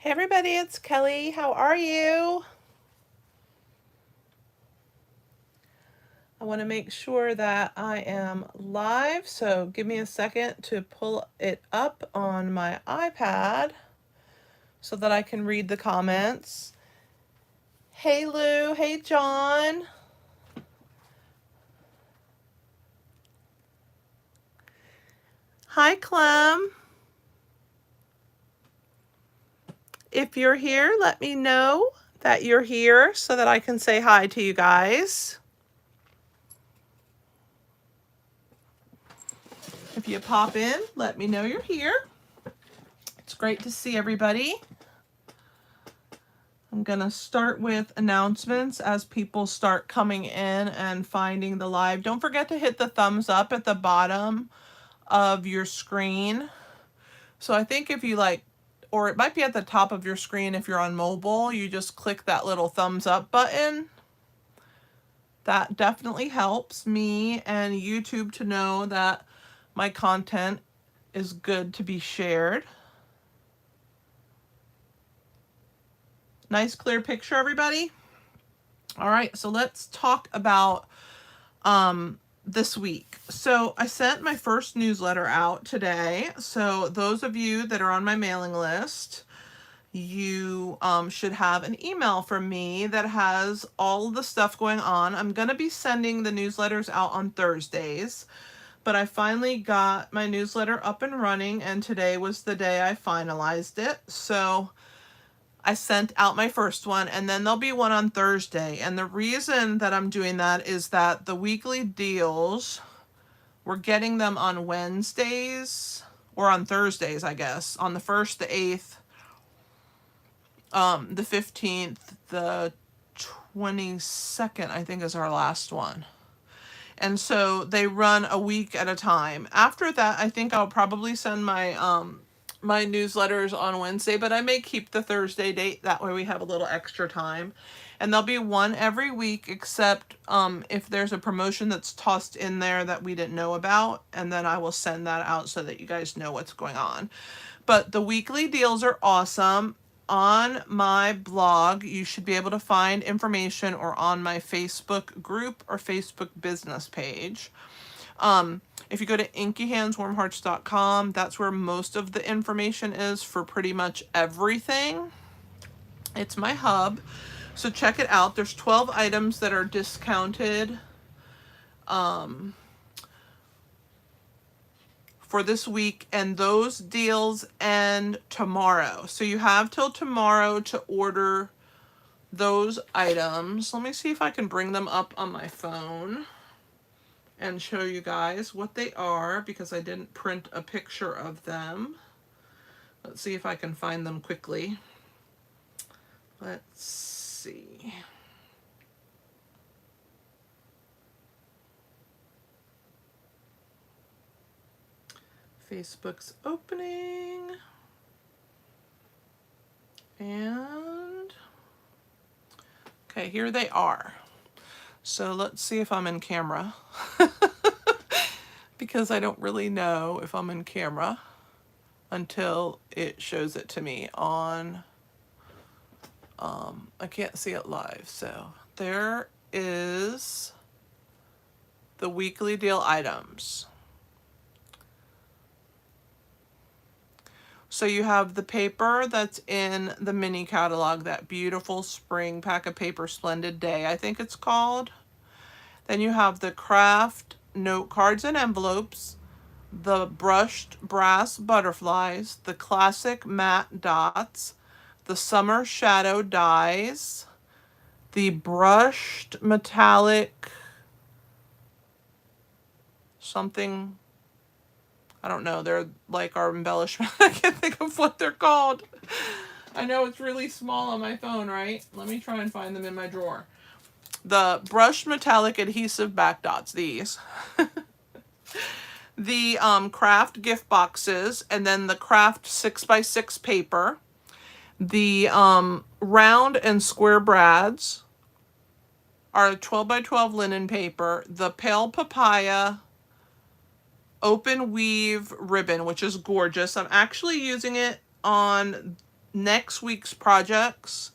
Hey everybody, it's Kelly. How are you? I want to make sure that I am live, so give me a second to pull it up on my iPad so that I can read the comments. Hey Lou, hey John. Hi Clem. If you're here, let me know that you're here so that I can say hi to you guys. If you pop in, let me know you're here. It's great to see everybody. I'm going to start with announcements as people start coming in and finding the live. Don't forget to hit the thumbs up at the bottom of your screen. So I think if you like, or it might be at the top of your screen if you're on mobile, you just click that little thumbs up button. That definitely helps me and YouTube to know that my content is good to be shared. Nice clear picture, everybody. All right, so let's talk about this week. So I sent my first newsletter out today. So those of you that are on my mailing list, you should have an email from me that has all the stuff going on. I'm going to be sending the newsletters out on Thursdays, but I finally got my newsletter up and running, and today was the day I finalized it. So I sent out my first one, and then there'll be one on Thursday. And the reason that I'm doing that is that the weekly deals, we're getting them on Wednesdays, or on Thursdays, I guess. On the 1st, the 8th, the 15th, the 22nd, I think is our last one. And so they run a week at a time. After that, I think I'll probably send my my newsletters on Wednesday, but I may keep the Thursday date. That way we have a little extra time. And there'll be one every week, except if there's a promotion that's tossed in there that we didn't know about, and then I will send that out so that you guys know what's going on. But the weekly deals are awesome. On my blog, you should be able to find information, or on my Facebook group or Facebook business page. If you go to inkyhandswarmhearts.com, that's where most of the information is for pretty much everything. It's my hub, so check it out. There's 12 items that are discounted for this week, and those deals end tomorrow. So you have till tomorrow to order those items. Let me see if I can bring them up on my phone and show you guys what they are, because I didn't print a picture of them. Let's see if I can find them quickly. Let's see. Facebook's opening. And okay, here they are. So let's see if I'm in camera. Because I don't really know if I'm in camera until it shows it to me on, I can't see it live. So there is the weekly deal items. So you have the paper that's in the mini catalog, that beautiful spring pack of paper, Splendid Day, I think it's called. Then you have the craft note cards and envelopes, the brushed brass butterflies, the classic matte dots, the summer shadow dies, the brushed metallic something, I don't know, they're like our embellishment. I can't think of what they're called. I know it's really small on my phone, right? Let me try and find them in my drawer. The brushed metallic adhesive back dots, these. The craft gift boxes, and then the craft 6x6 paper. The round and square brads are 12x12 linen paper. The pale papaya open weave ribbon, which is gorgeous. I'm actually using it on next week's projects.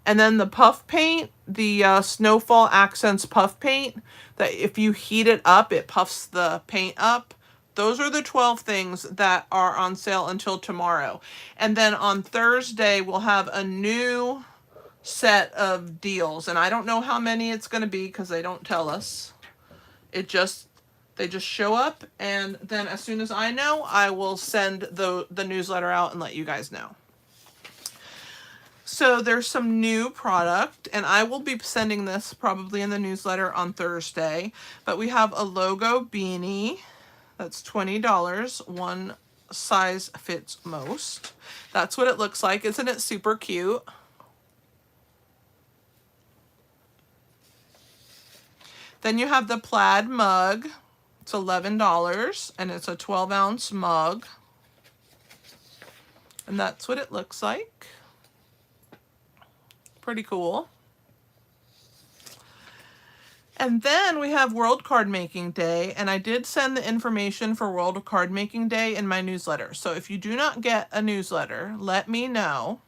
And then the puff paint, the Snowfall Accents puff paint, that if you heat it up, it puffs the paint up. Those are the 12 things that are on sale until tomorrow. And then on Thursday, we'll have a new set of deals. And I don't know how many it's going to be because they don't tell us. They just show up. And then as soon as I know, I will send the newsletter out and let you guys know. So there's some new product, and I will be sending this probably in the newsletter on Thursday. But we have a logo beanie. That's $20. One size fits most. That's what it looks like. Isn't it super cute? Then you have the plaid mug. It's $11, and it's a 12-ounce mug. And that's what it looks like. Pretty cool. And then we have World Card Making Day, and I did send the information for World Card Making Day in my newsletter. So if you do not get a newsletter, let me know,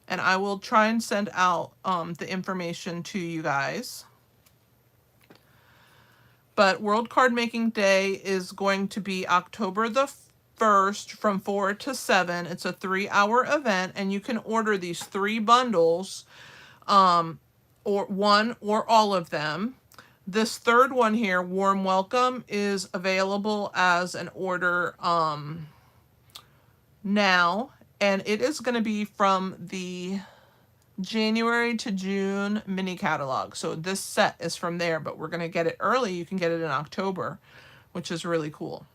and I will try and send out the information to you guys. But World Card Making Day is going to be October the 1st from 4 to 7. It's a 3-hour event, and you can order these 3 bundles, or one or all of them. This third one here, Warm Welcome, is available as an order now, and it is going to be from the January to June mini catalog. So this set is from there, but we're going to get it early. You can get it in October, which is really cool.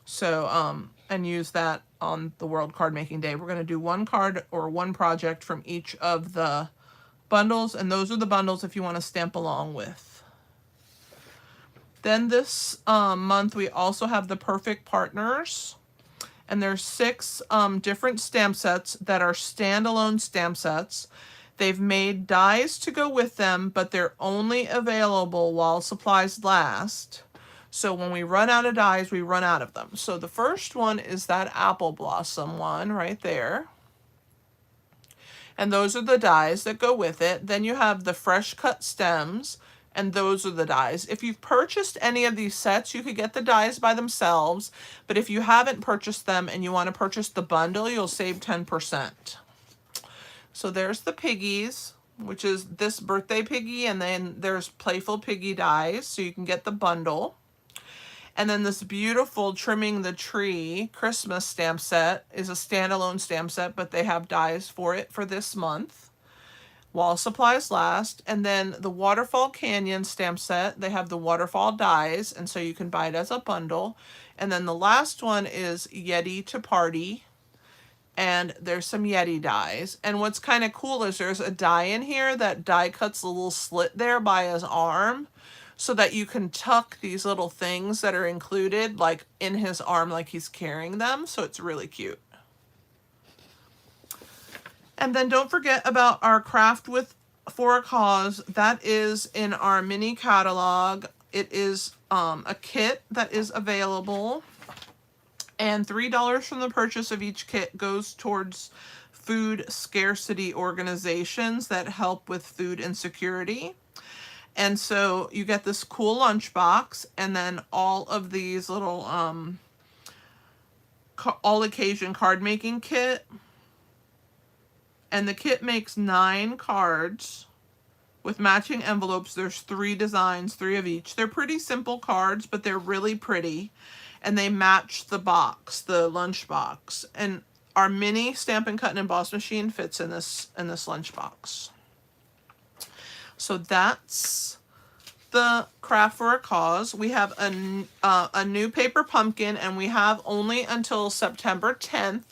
So, and use that on the World Card Making Day. We're going to do one card or one project from each of the bundles, and those are the bundles if you want to stamp along with. Then this month we also have the Perfect Partners, and there's 6 different stamp sets that are standalone stamp sets. They've made dies to go with them, but they're only available while supplies last. So when we run out of dies, we run out of them. So the first one is that Apple Blossom one right there. And those are the dies that go with it. Then you have the Fresh Cut Stems, and those are the dies. If you've purchased any of these sets, you could get the dies by themselves. But if you haven't purchased them and you want to purchase the bundle, you'll save 10%. So there's the piggies, which is this birthday piggy, and then there's Playful Piggy dies, so you can get the bundle. And then this beautiful Trimming the Tree Christmas stamp set is a standalone stamp set, but they have dies for it for this month while supplies last. And then the Waterfall Canyon stamp set, they have the waterfall dies, and so you can buy it as a bundle. And then the last one is Yeti to Party, and there's some Yeti dies. And what's kind of cool is there's a die in here that die cuts a little slit there by his arm, so that you can tuck these little things that are included like in his arm like he's carrying them. So it's really cute. And then don't forget about our Craft with for a Cause. That is in our mini catalog. It is a kit that is available, and $3 from the purchase of each kit goes towards food scarcity organizations that help with food insecurity. And so you get this cool lunchbox, and then all of these little all occasion card making kit. And the kit makes 9 cards with matching envelopes. There's 3 designs, 3 of each. They're pretty simple cards, but they're really pretty. And they match the box, the lunch box. And our mini Stampin' Cut and Emboss machine fits in this lunchbox. So that's the Craft for a Cause. We have a new paper pumpkin, and we have only until September 10th.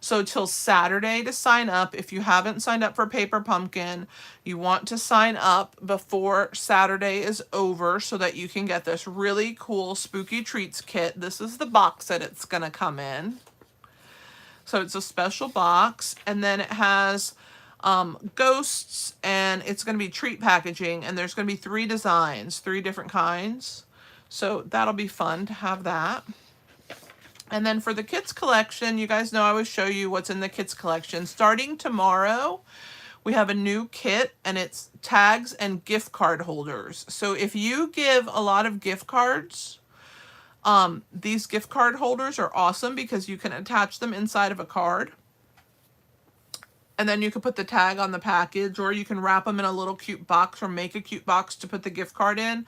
So till Saturday to sign up. If you haven't signed up for Paper Pumpkin, you want to sign up before Saturday is over so that you can get this really cool Spooky Treats kit. This is the box that it's going to come in. So it's a special box, and then it has ghosts, and it's going to be treat packaging, and there's going to be 3 designs, 3 different kinds. So that'll be fun to have that. And then for the kids collection, you guys know I always show you what's in the kids collection. Starting tomorrow, we have a new kit, and it's tags and gift card holders. So if you give a lot of gift cards, these gift card holders are awesome because you can attach them inside of a card. And then you can put the tag on the package, or you can wrap them in a little cute box or make a cute box to put the gift card in.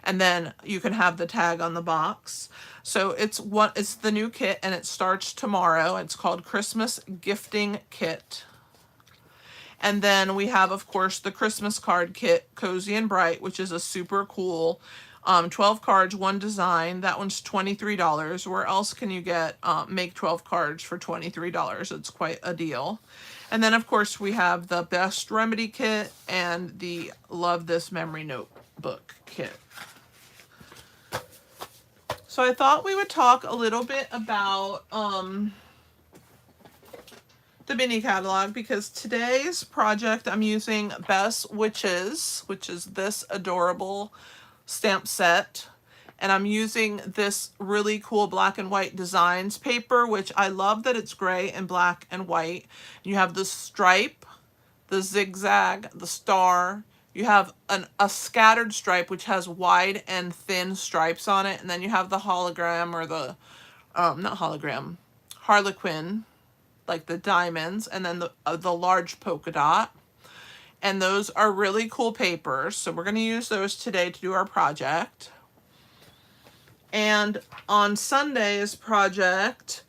And then you can have the tag on the box. So it's the new kit, and it starts tomorrow. It's called Christmas Gifting Kit. And then we have, of course, the Christmas card kit, Cozy and Bright, which is a super cool 12 cards, one design. That one's $23. Where else can you get make 12 cards for $23? It's quite a deal. And then, of course, we have the Best Remedy kit and the Love This Memory Notebook kit. So I thought we would talk a little bit about the mini catalog, because today's project I'm using Best Witches, which is this adorable stamp set. And I'm using this really cool black and white designs paper, which I love that it's gray and black and white. You have the stripe, the zigzag, the star. You have a scattered stripe, which has wide and thin stripes on it. And then you have the hologram, or the, not hologram, harlequin, like the diamonds. And then the large polka dot. And those are really cool papers. So we're going to use those today to do our project. And on Sunday's project,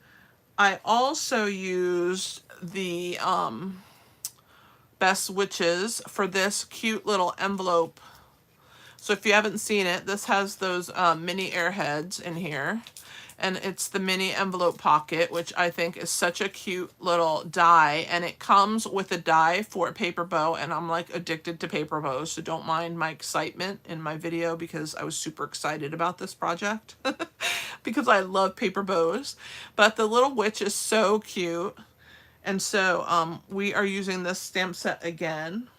I also used the Best Witches for this cute little envelope. So if you haven't seen it, this has those mini airheads in here. And it's the mini envelope pocket, which I think is such a cute little die. And it comes with a die for a paper bow. And I'm like addicted to paper bows. So don't mind my excitement in my video, because I was super excited about this project. Because I love paper bows. But the little witch is so cute. And so we are using this stamp set again.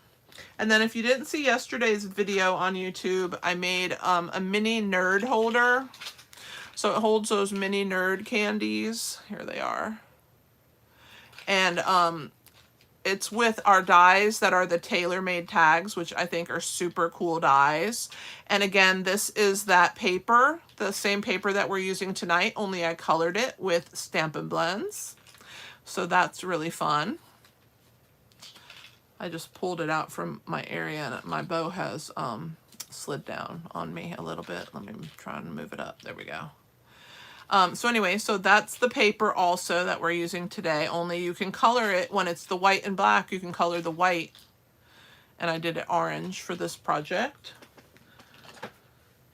And then if you didn't see yesterday's video on YouTube, I made a mini nerd holder. So it holds those mini nerd candies. Here they are. And it's with our dies that are the tailor-made tags, which I think are super cool dies. And again, this is that paper, the same paper that we're using tonight, only I colored it with Stampin' Blends. So that's really fun. I just pulled it out from my area, and my bow has slid down on me a little bit. Let me try and move it up. There we go. So anyway, so that's the paper also that we're using today, only you can color it when it's the white and black. You can color the white, and I did it orange for this project.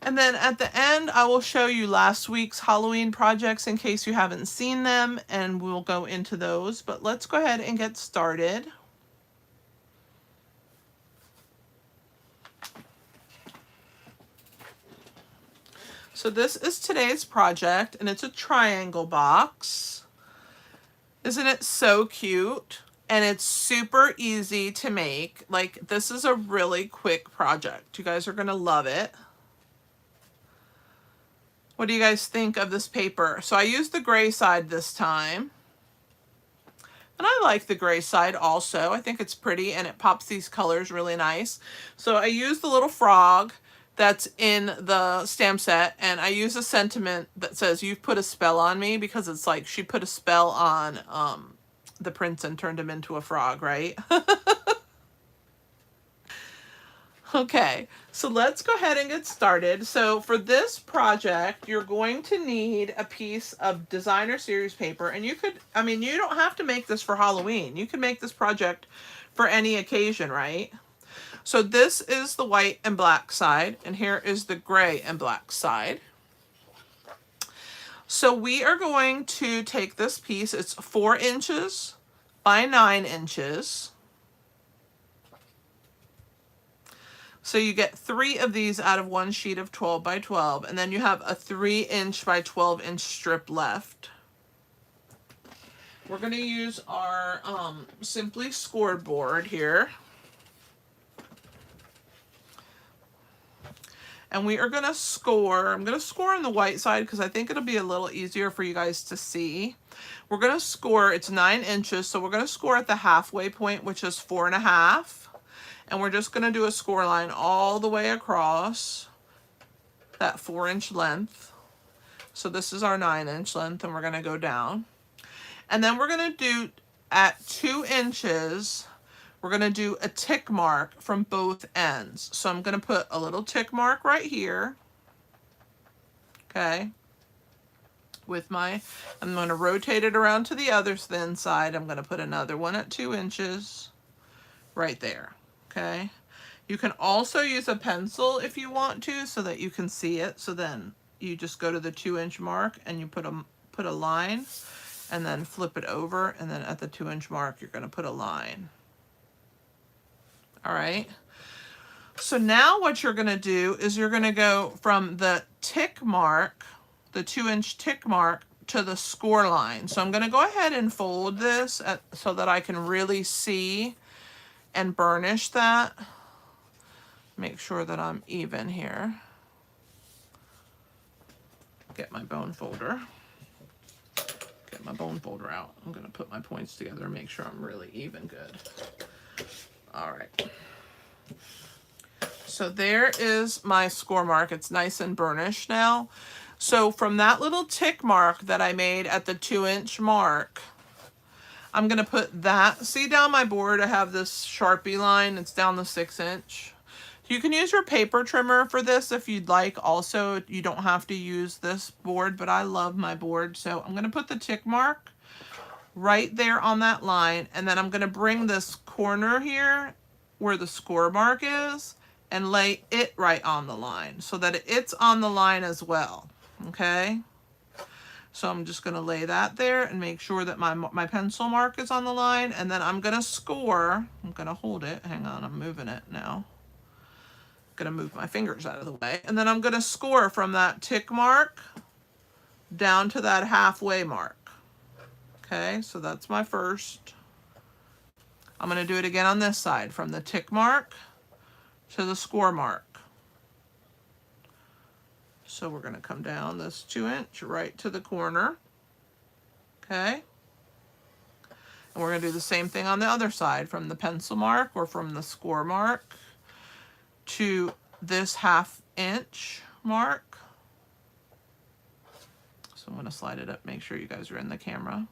And then at the end, I will show you last week's Halloween projects in case you haven't seen them, and we'll go into those. But let's go ahead and get started. So this is today's project, and it's a triangle box. Isn't it so cute? And it's super easy to make. Like, this is a really quick project. You guys are going to love it. What do you guys think of this paper? So I used the gray side this time. And I like the gray side also. I think it's pretty, and it pops these colors really nice. So I used the little frog that's in the stamp set, and I use a sentiment that says, "You've put a spell on me," because it's like she put a spell on the prince and turned him into a frog, right? Okay, so let's go ahead and get started. So for this project, you're going to need a piece of designer series paper, and you could, I mean, you don't have to make this for Halloween. You can make this project for any occasion, right? So this is the white and black side, and here is the gray and black side. So we are going to take this piece. It's 4 inches by 9 inches. So you get 3 of these out of one sheet of 12 by 12, and then you have a 3-inch by 12-inch strip left. We're going to use our Simply Scored board here. And we are going to score. I'm going to score on the white side because I think it'll be a little easier for you guys to see. We're going to score, it's 9 inches, so we're going to score at the halfway point, which is 4.5. And we're just going to do a score line all the way across that 4-inch length. So this is our 9-inch length, and we're going to go down. And then we're going to do at 2 inches, we're going to do a tick mark from both ends. So I'm going to put a little tick mark right here. Okay. With my, I'm going to rotate it around to the other thin side. I'm going to put another one at 2 inches right there. Okay. You can also use a pencil if you want to, so that you can see it. So then you just go to the 2-inch mark and you put a line, and then flip it over, and then at the 2-inch mark you're going to put a line. All right. So now what you're going to do is you're going to go from the tick mark, the 2-inch tick mark, to the score line. So I'm going to go ahead and fold this so that I can really see and burnish that. Make sure that I'm even here. Get my bone folder. Get my bone folder out. I'm going to put my points together and make sure I'm really even good. All right. So there is my score mark. It's nice and burnished now. So from that little tick mark that I made at the 2-inch mark, I'm going to put that, see down my board I have this Sharpie line, it's down the 6-inch. You can use your paper trimmer for this if you'd like. Also, you don't have to use this board, but I love my board. So I'm going to put the tick mark right there on that line, and then I'm going to bring this corner here where the score mark is and lay it right on the line so that it's on the line as well. Okay, so I'm just going to lay that there and make sure that my pencil mark is on the line, and then I'm going to score. I'm going to hold it. Hang on, I'm moving it now. Going to move my fingers out of the way, and then I'm going to score from that tick mark down to that halfway mark. Okay, so that's my first. I'm going to do it again on this side, from the tick mark to the score mark. So we're going to come down this 2-inch right to the corner. Okay, and we're going to do the same thing on the other side, from the pencil mark or from the score mark to this 1/2-inch mark. So I'm going to slide it up, make sure you guys are in the camera.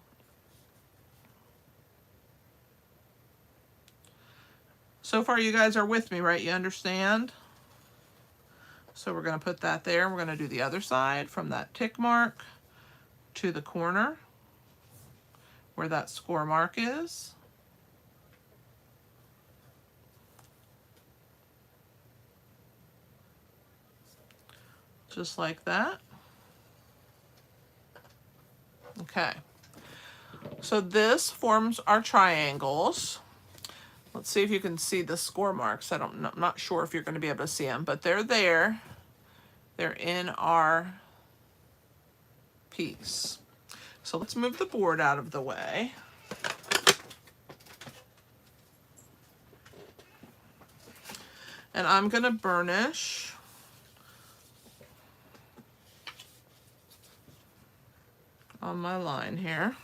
So far you guys are with me, right? You understand? So we're going to put that there. We're going to do the other side, from that tick mark to the corner where that score mark is. Just like that. Okay. So this forms our triangles. Let's see if you can see the score marks. I'm not sure if you're going to be able to see them, but they're there. They're in our piece. So let's move the board out of the way. And I'm going to burnish on my line here.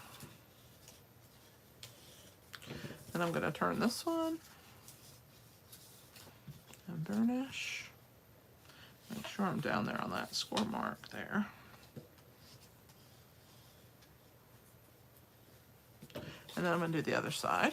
And I'm going to turn this one and burnish. Make sure I'm down there on that score mark there. And then I'm going to do the other side.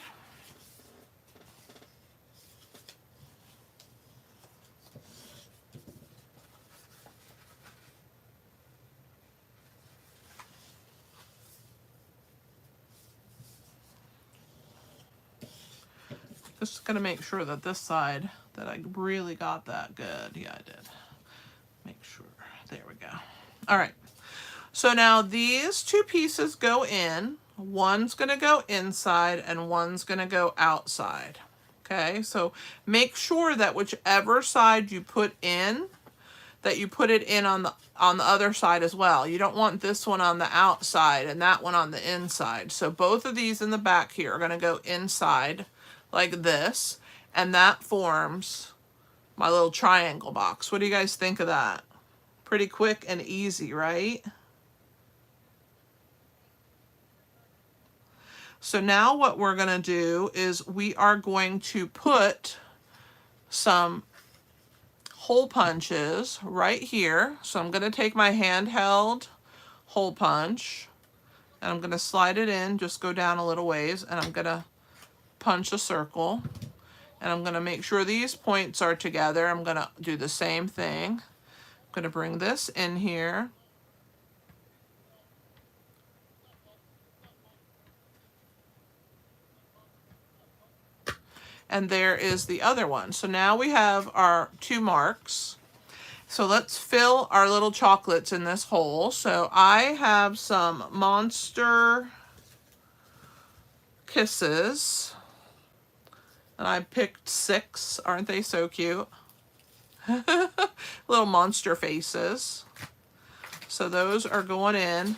Just going to make sure that this side, that I really got that good. Yeah, I did. Make sure. There we go. All right. So now these two pieces go in. One's going to go inside and one's going to go outside. Okay, so make sure that whichever side you put in, that you put it in on the other side as well. You don't want this one on the outside and that one on the inside. So both of these in the back here are going to go inside like this, and that forms my little triangle box. What do you guys think of that? Pretty quick and easy, right? So now what we're going to do is we are going to put some hole punches right here. So I'm going to take my handheld hole punch and I'm going to slide it in, just go down a little ways, and I'm going to punch a circle. And I'm going to make sure these points are together. I'm going to do the same thing. I'm going to bring this in here. And there is the other one. So now we have our 2 marks. So let's fill our little chocolates in this hole. So I have some Monster Kisses. And I picked 6. Aren't they so cute? Little monster faces. So those are going in.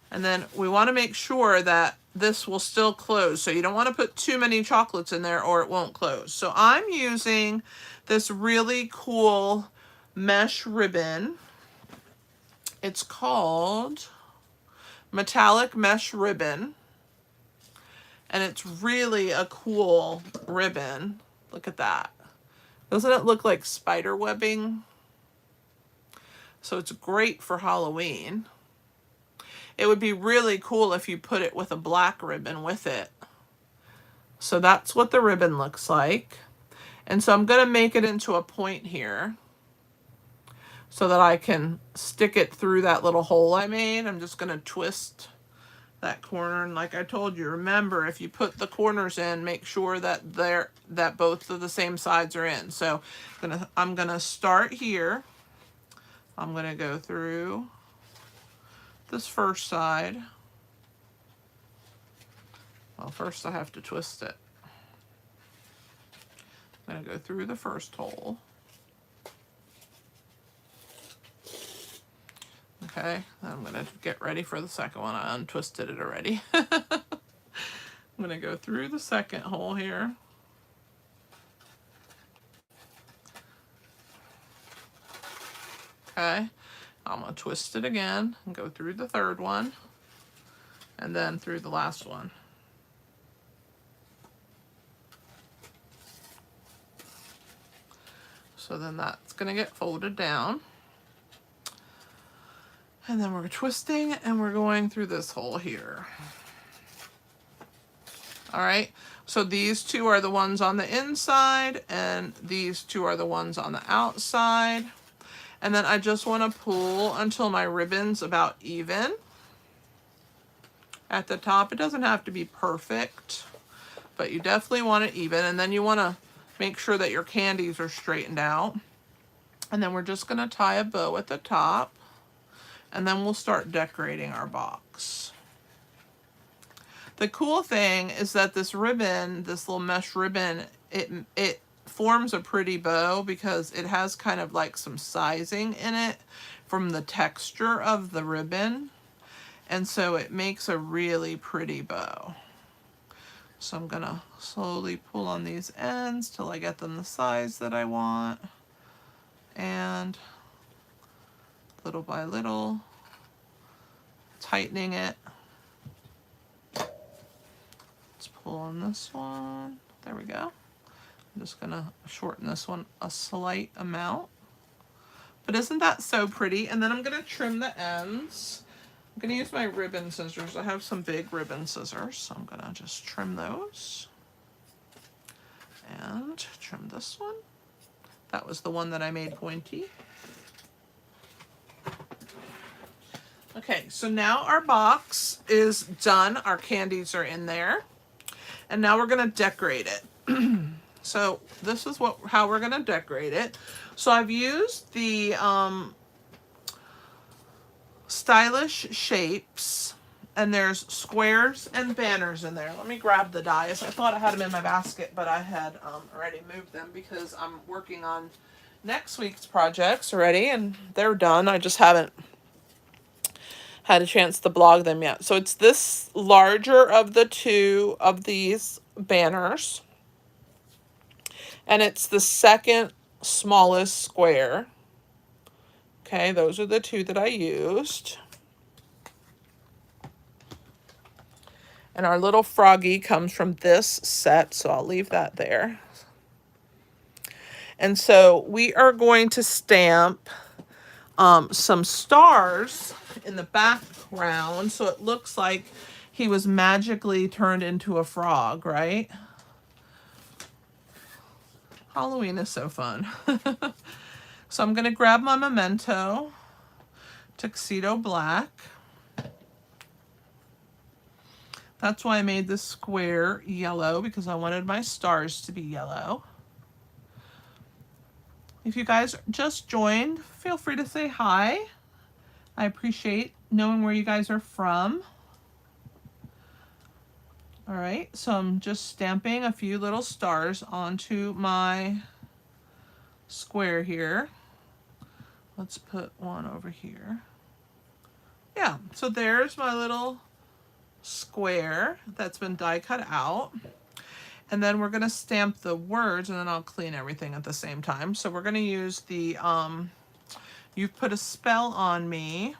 And then we want to make sure that this will still close. So you don't want to put too many chocolates in there or it won't close. So I'm using this really cool mesh ribbon. It's called Metallic Mesh Ribbon. And it's really a cool ribbon. Look at that. Doesn't it look like spider webbing? So it's great for Halloween. It would be really cool if you put it with a black ribbon with it. So that's what the ribbon looks like. And so I'm going to make it into a point here so that I can stick it through that little hole I made. I'm just going to twist that corner, and like I told you, remember, if you put the corners in, make sure that both of the same sides are in. So I'm gonna start here. I'm gonna go through this first side. Well, first I have to twist it. I'm gonna go through the first hole. Okay, I'm going to get ready for the second one. I untwisted it already. I'm going to go through the second hole here. Okay, I'm going to twist it again and go through the third one and then through the last one. So then that's going to get folded down. And then we're twisting and we're going through this hole here. All right, so these 2 are the ones on the inside and these 2 are the ones on the outside. And then I just want to pull until my ribbon's about even at the top. It doesn't have to be perfect, but you definitely want it even. And then you want to make sure that your candies are straightened out. And then we're just going to tie a bow at the top. And then we'll start decorating our box. The cool thing is that this ribbon, this little mesh ribbon, it forms a pretty bow because it has kind of like some sizing in it from the texture of the ribbon. And so it makes a really pretty bow. So I'm gonna slowly pull on these ends till I get them the size that I want. And little by little, tightening it. Let's pull on this one. There we go. I'm just gonna shorten this one a slight amount. But isn't that so pretty? And then I'm gonna trim the ends. I'm gonna use my ribbon scissors. I have some big ribbon scissors, so I'm gonna just trim those. And trim this one. That was the one that I made pointy. Okay, so now our box is done. Our candies are in there. And now we're gonna decorate it. So this is how we're gonna decorate it. So I've used the Stylish Shapes, and there's squares and banners in there. Let me grab the dies. I thought I had them in my basket, but I had already moved them because I'm working on next week's projects already, and they're done. I just haven't had a chance to blog them yet. So it's this larger of the 2 of these banners. And it's the second smallest square. Okay, those are the two that I used. And our little froggy comes from this set, so I'll leave that there. And so we are going to stamp some stars in the background so it looks like he was magically turned into a frog, right? Halloween is so fun. So I'm going to grab my Memento Tuxedo Black. That's why I made this square yellow, because I wanted my stars to be yellow. If you guys just joined, feel free to say hi. I appreciate knowing where you guys are from. All right, so I'm just stamping a few little stars onto my square here. Let's put one over here. Yeah, so there's my little square that's been die cut out. And then we're gonna stamp the words, and then I'll clean everything at the same time. So we're gonna use the You've Put a Spell on Me,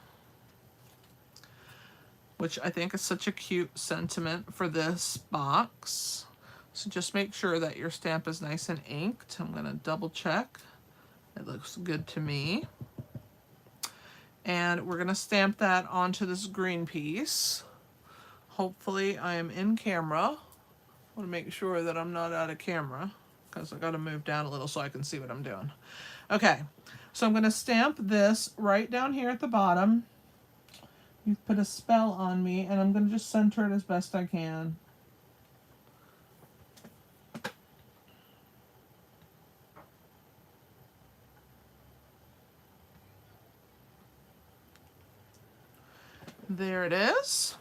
which I think is such a cute sentiment for this box. So just make sure that your stamp is nice and inked. I'm gonna double check. It looks good to me. And we're gonna stamp that onto this green piece. Hopefully I am in camera. I want to make sure that I'm not out of camera, because I got to move down a little so I can see what I'm doing. Okay, so I'm going to stamp this right down here at the bottom. You've Put a Spell on Me, and I'm going to just center it as best I can. There it is.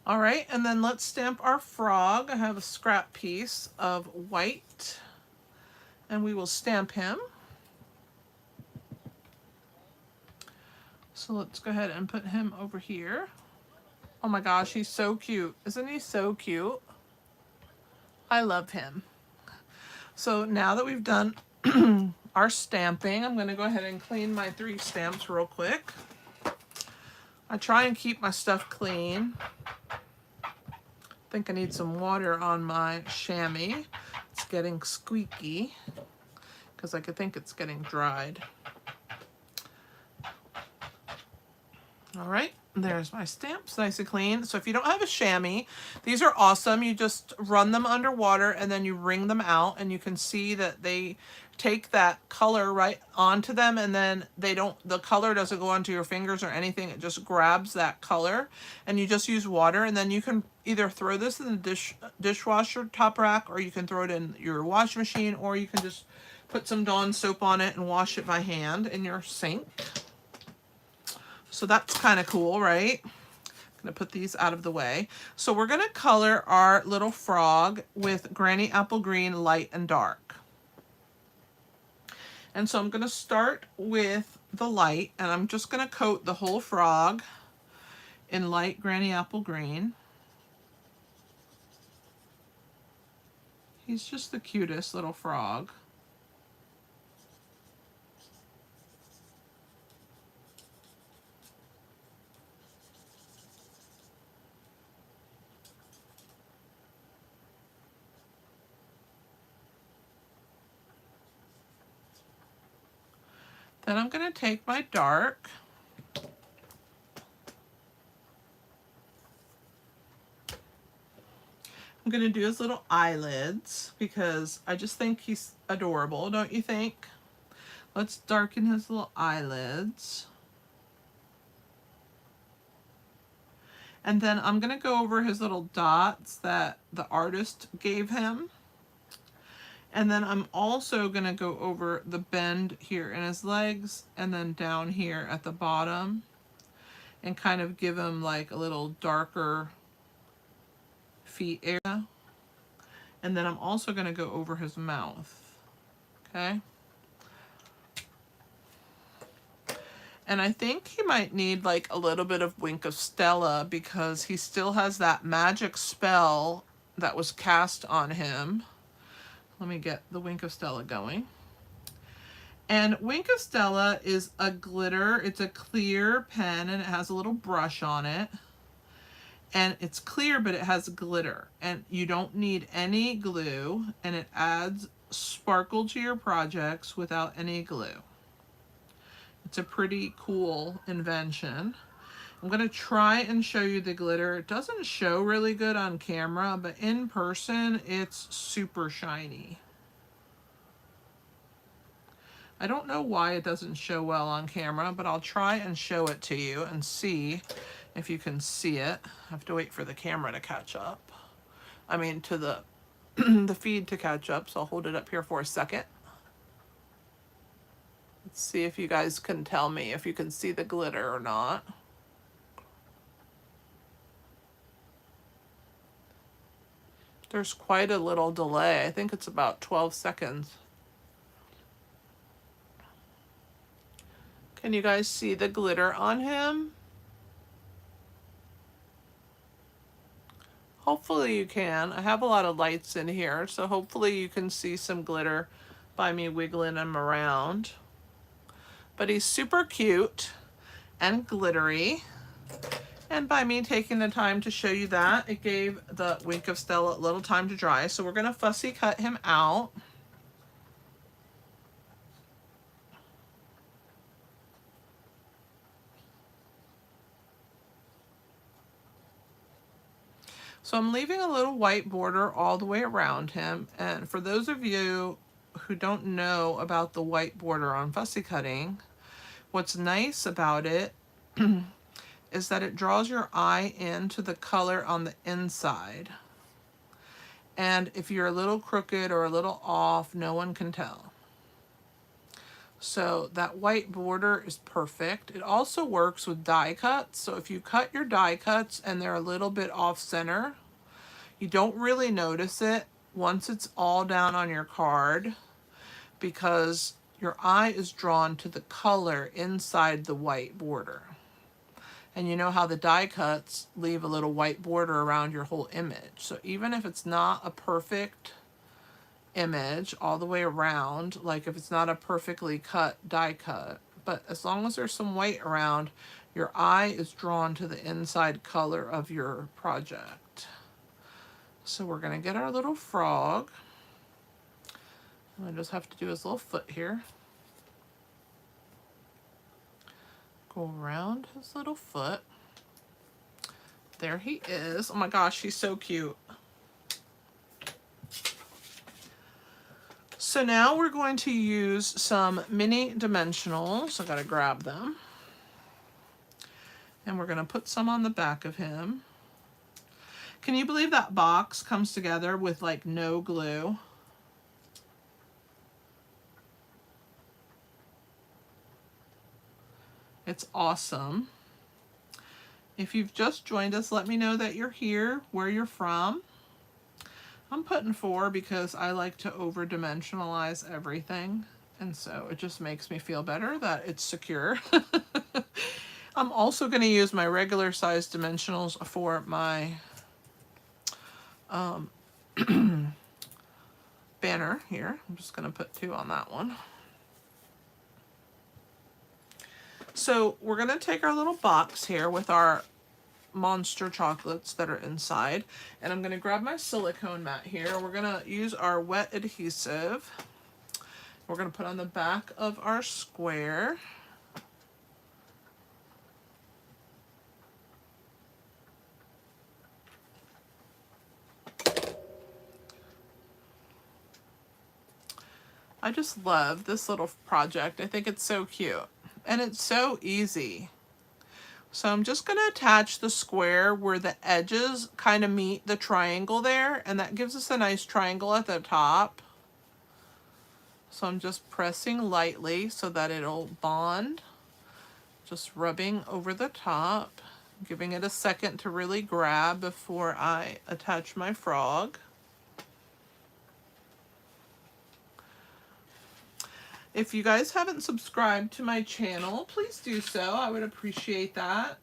All right, and then let's stamp our frog. I have a scrap piece of white, and we will stamp him. So let's go ahead and put him over here. Oh my gosh, he's so cute. Isn't he so cute? I love him. So now that we've done our stamping, I'm going to go ahead and clean my 3 stamps real quick. I try and keep my stuff clean. I think I need some water on my chamois. It's getting squeaky because I could think it's getting dried. All right, there's my stamps, nice and clean. So if you don't have a chamois, these are awesome. You just run them underwater and then you wring them out, and you can see that they take that color right onto them, and then the color doesn't go onto your fingers or anything. It just grabs that color, and you just use water, and then you can either throw this in the dishwasher top rack, or you can throw it in your washing machine, or you can just put some Dawn soap on it and wash it by hand in your sink. So that's kind of cool, right? I'm gonna put these out of the way. So we're gonna color our little frog with Granny Apple Green Light and Dark. And so I'm going to start with the light, and I'm just going to coat the whole frog in light Granny Apple Green. He's just the cutest little frog. Then I'm going to take my dark. I'm going to do his little eyelids because I just think he's adorable, don't you think? Let's darken his little eyelids. And then I'm going to go over his little dots that the artist gave him. And then I'm also going to go over the bend here in his legs and then down here at the bottom and kind of give him like a little darker feet area. And then I'm also going to go over his mouth. Okay. And I think he might need like a little bit of Wink of Stella because he still has that magic spell that was cast on him. Let me get the 𝐲𝐶𝐈 going. And 𝐲𝐶𝐈 is a glitter. It's a clear pen and it has a little brush on it. And it's clear, but it has glitter. And you don't need any glue. And it adds sparkle to your projects without any glue. It's a pretty cool invention. I'm going to try and show you the glitter. It doesn't show really good on camera, but in person, it's super shiny. I don't know why it doesn't show well on camera, but I'll try and show it to you and see if you can see it. I have to wait for the camera to catch up. I mean, to the, the feed to catch up, so I'll hold it up here for a second. Let's see if you guys can tell me if you can see the glitter or not. There's quite a little delay. I think it's about 12 seconds. Can you guys see the glitter on him? Hopefully you can. I have a lot of lights in here, so hopefully you can see some glitter by me wiggling him around. But he's super cute and glittery. And by me taking the time to show you that, it gave the 𝐲𝐶𝐈 a little time to dry. So we're going to fussy cut him out. So I'm leaving a little white border all the way around him. And for those of you who don't know about the white border on fussy cutting, what's nice about it is that it draws your eye into the color on the inside. And if you're a little crooked or a little off, no one can tell. So that white border is perfect. It also works with die cuts. So if you cut your die cuts and they're a little bit off center, you don't really notice it once it's all down on your card, because your eye is drawn to the color inside the white border. And you know how the die cuts leave a little white border around your whole image. So even if it's not a perfect image all the way around, like if it's not a perfectly cut die cut, but as long as there's some white around, your eye is drawn to the inside color of your project. So we're gonna get our little frog. I just have to do his little foot here. Go around his little foot. There he is. Oh my gosh, he's so cute. So now we're going to use some mini dimensionals. I gotta grab them. And we're gonna put some on the back of him. Can you believe that box comes together with like no glue? It's awesome. If you've just joined us, let me know that you're here, where you're from. I'm putting 4 because I like to over-dimensionalize everything. And so it just makes me feel better that it's secure. I'm also going to use my regular size dimensionals for my banner here. I'm just going to put 2 on that one. So we're going to take our little box here with our monster chocolates that are inside, and I'm going to grab my silicone mat here. We're going to use our wet adhesive. We're going to put on the back of our square. I just love this little project. I think it's so cute. And it's so easy. So I'm just going to attach the square where the edges kind of meet the triangle there, and that gives us a nice triangle at the top. So I'm just pressing lightly so that it'll bond. Just rubbing over the top, giving it a second to really grab before I attach my frog. If you guys haven't subscribed to my channel, please do so. I would appreciate that.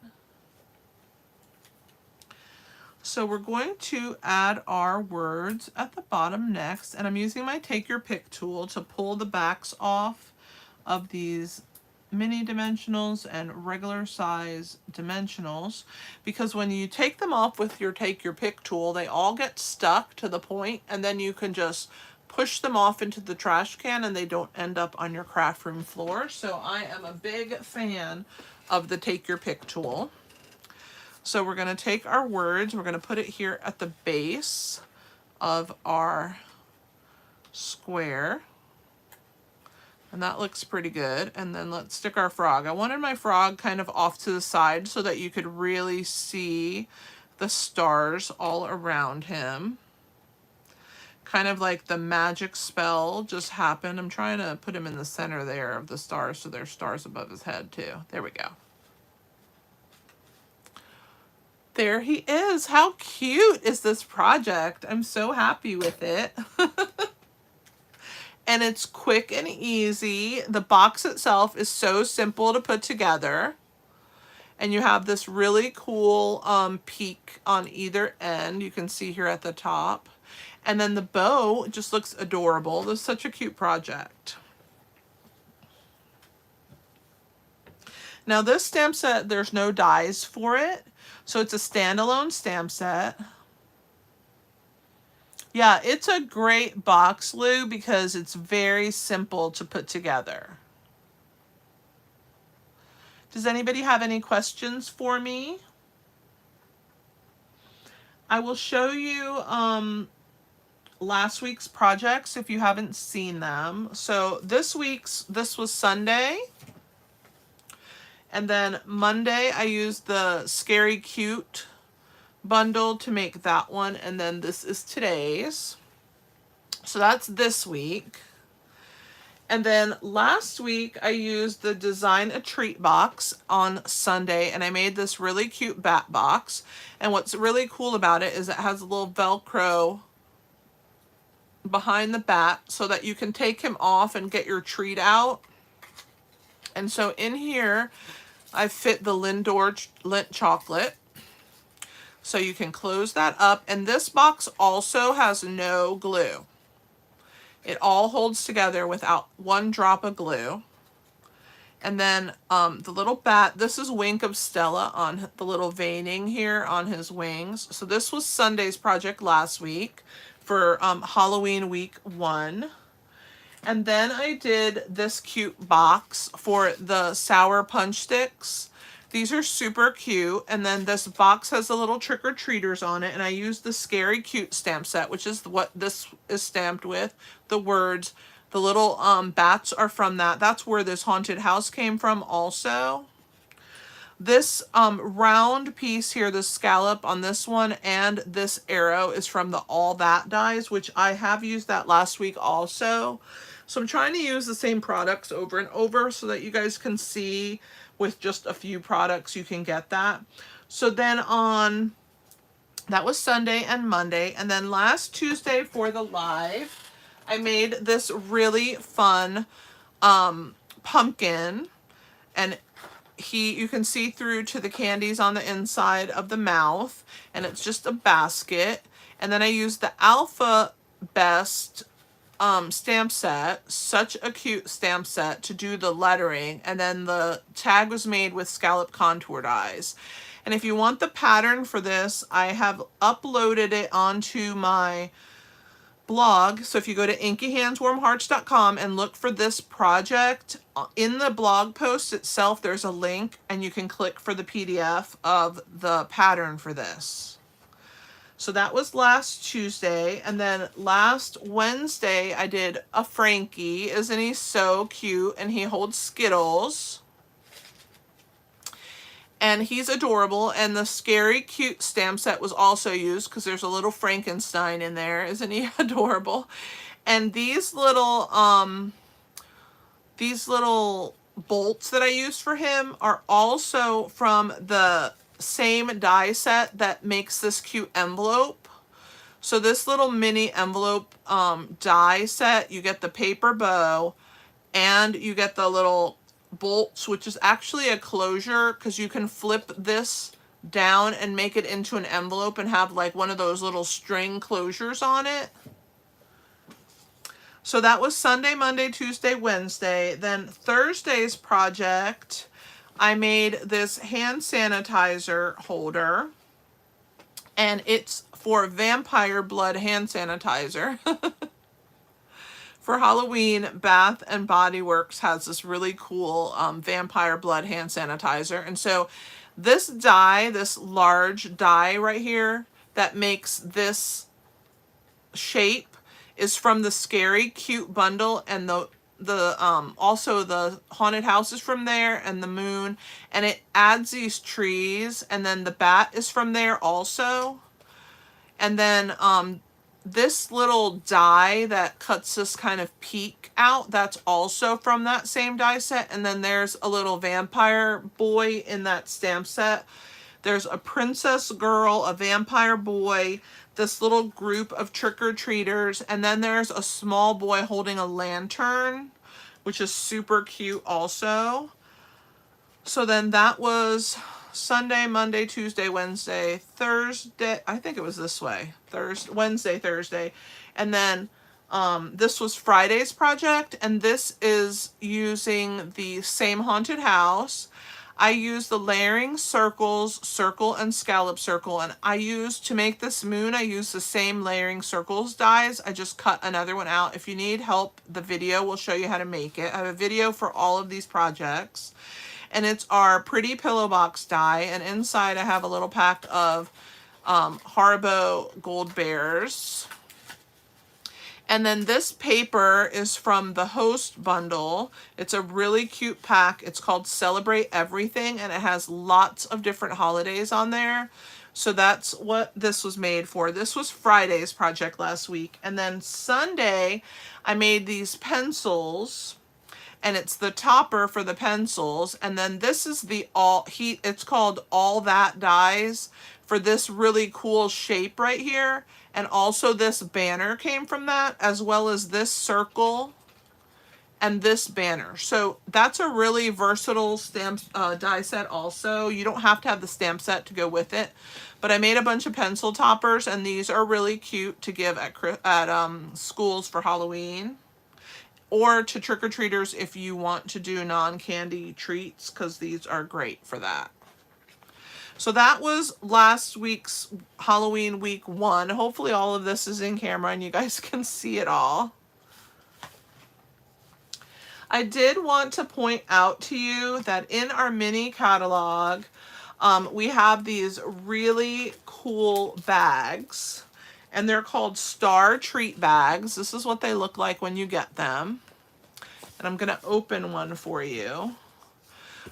So we're going to add our words at the bottom next, and I'm using my Take Your Pick tool to pull the backs off of these mini dimensionals and regular size dimensionals, because when you take them off with your Take Your Pick tool, they all get stuck to the point, and then you can just push them off into the trash can and they don't end up on your craft room floor. So I am a big fan of the Take Your Pick tool. So we're going to take our words, we're going to put it here at the base of our square. And that looks pretty good. And then let's stick our frog. I wanted my frog kind of off to the side so that you could really see the stars all around him. Kind of like the magic spell just happened. I'm trying to put him in the center there of the stars so there's stars above his head too. There we go. There he is. How cute is this project? I'm so happy with it. And it's quick and easy. The box itself is so simple to put together. And you have this really cool peak on either end. You can see here at the top. And then the bow just looks adorable. This is such a cute project. Now this stamp set, there's no dies for it. So it's a standalone stamp set. Yeah, it's a great box, Lou, because it's very simple to put together. Does anybody have any questions for me? I will show you last week's projects if you haven't seen them. So this was Sunday. And then Monday, I used the Scary Cute bundle to make that one. And then this is today's. So that's this week. And then last week, I used the Design a Treat box on Sunday. And I made this really cute bat box. And what's really cool about it is it has a little Velcro behind the bat so that you can take him off and get your treat out. And so in here, I fit the Lindor Lindt chocolate. So you can close that up. And this box also has no glue. It all holds together without one drop of glue. And then the little bat, this is Wink of Stella on the little veining here on his wings. So this was Sunday's project last week for Halloween week 1. And then I did this cute box for the sour punch sticks. These are super cute. And then this box has the little trick-or-treaters on it. And I used the Scary Cute stamp set, which is what this is stamped with. The words, the little bats are from that. That's where this haunted house came from also. This round piece here, the scallop on this one and this arrow is from the All That dies, which I have used that last week also. So I'm trying to use the same products over and over so that you guys can see with just a few products you can get that. So then that was Sunday and Monday. And then last Tuesday for the live, I made this really fun pumpkin. And you can see through to the candies on the inside of the mouth. And it's just a basket. And then I used the Alpha Best stamp set, such a cute stamp set to do the lettering, and then the tag was made with scallop contour dies. And if you want the pattern for this, I have uploaded it onto my blog. So if you go to inkyhandswarmhearts.com and look for this project, in the blog post itself there's a link and you can click for the PDF of the pattern for this. So that was last Tuesday. And then last Wednesday, I did a Frankie. Isn't he so cute? And he holds Skittles. And he's adorable. And the Scary Cute stamp set was also used because there's a little Frankenstein in there. Isn't he adorable? And these little bolts that I used for him are also from the same die set that makes this cute envelope. So this little mini envelope die set, you get the paper bow and you get the little bolts, which is actually a closure because you can flip this down and make it into an envelope and have like one of those little string closures on it. So that was Sunday, Monday, Tuesday, Wednesday. Then Thursday's project, I made this hand sanitizer holder, and it's for vampire blood hand sanitizer. For Halloween, Bath and Body Works has this really cool vampire blood hand sanitizer. And so this die, this large die right here that makes this shape, is from the Scary Cute bundle, and also the haunted house is from there, and the moon, and it adds these trees, and then the bat is from there also. And then this little die that cuts this kind of peak out, that's also from that same die set. And then there's a little vampire boy in that stamp set. There's a princess girl, a vampire boy, this little group of trick-or-treaters, and then there's a small boy holding a lantern, which is super cute also. So then that was Sunday, Monday, Tuesday, Wednesday, Thursday. I think it was this way. Wednesday, Thursday. And then this was Friday's project, and this is using the same haunted house. I used the layering circles, circle and scallop circle, and to make this moon, I used the same layering circles dies. I just cut another one out. If you need help, the video will show you how to make it. I have a video for all of these projects, and it's our pretty pillow box die, and inside I have a little pack of Haribo gold bears. And then this paper is from the Host bundle. It's a really cute pack. It's called Celebrate Everything, and it has lots of different holidays on there. So that's what this was made for. This was Friday's project last week. And then Sunday, I made these pencils, and it's the topper for the pencils. And then this is the it's called All That Dies for this really cool shape right here. And also this banner came from that, as well as this circle and this banner. So that's a really versatile stamp die set also. You don't have to have the stamp set to go with it. But I made a bunch of pencil toppers, and these are really cute to give at schools for Halloween. Or to trick-or-treaters if you want to do non-candy treats, because these are great for that. So that was last week's Halloween week 1. Hopefully all of this is in camera and you guys can see it all. I did want to point out to you that in our mini catalog, we have these really cool bags, and they're called Star Treat bags. This is what they look like when you get them. And I'm going to open one for you.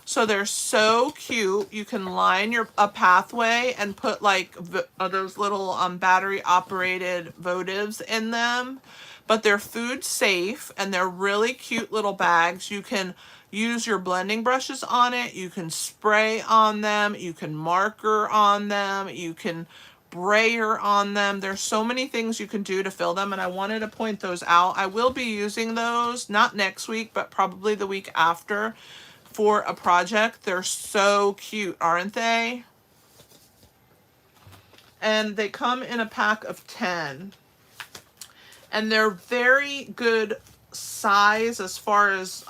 So they're so cute. You can line a pathway and put like those little battery operated votives in them, but they're food safe, and they're really cute little bags. You can use your blending brushes on it. You can spray on them. You can marker on them. You can brayer on them. There's so many things you can do to fill them, and I wanted to point those out. I will be using those, not next week, but probably the week after, for a project. They're so cute, aren't they? And they come in a pack of 10. And they're very good size as far as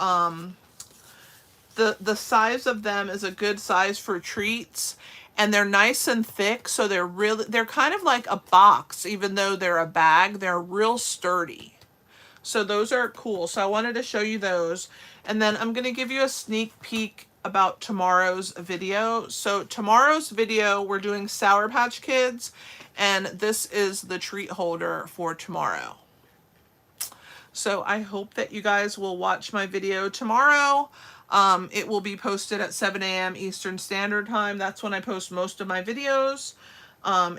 the size of them is a good size for treats. And they're nice and thick, so they're kind of like a box. Even though they're a bag, they're real sturdy. So those are cool. So I wanted to show you those. And then I'm going to give you a sneak peek about tomorrow's video. So tomorrow's video, we're doing Sour Patch Kids, and this is the treat holder for tomorrow. So I hope that you guys will watch my video tomorrow. It will be posted at 7 a.m. Eastern Standard Time. That's when I post most of my videos,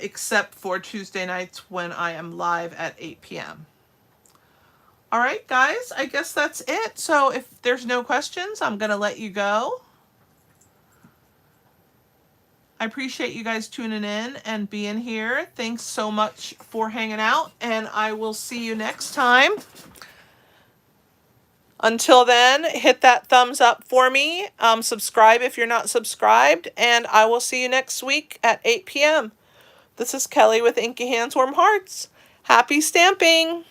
except for Tuesday nights when I am live at 8 p.m. All right, guys, I guess that's it. So if there's no questions, I'm going to let you go. I appreciate you guys tuning in and being here. Thanks so much for hanging out, and I will see you next time. Until then, hit that thumbs up for me. Subscribe if you're not subscribed, and I will see you next week at 8 p.m. This is Kelly with Inky Hands Warm Hearts. Happy stamping!